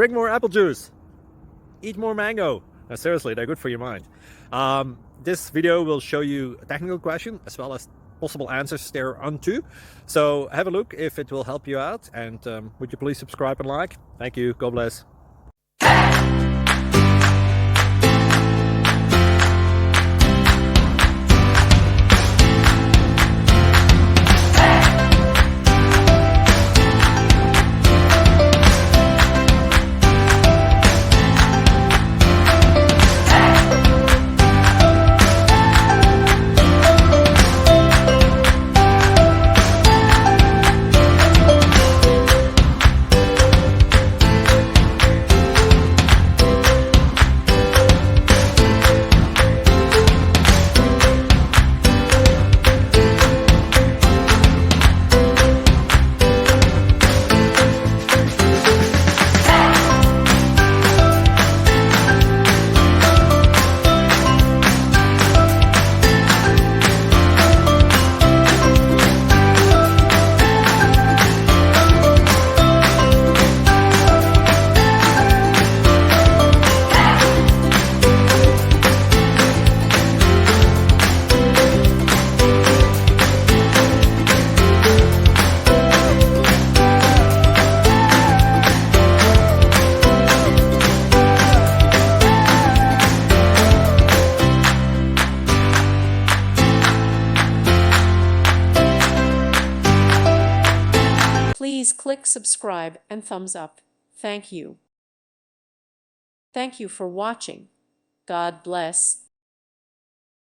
drink more apple juice, eat more mango. No, seriously, they're good for your mind. This video will show you a technical question as well as possible answers thereunto. So have a look if it will help you out, and would you please subscribe and like? Thank you. God bless. Please click subscribe and thumbs up. Thank you. Thank you for watching. God bless.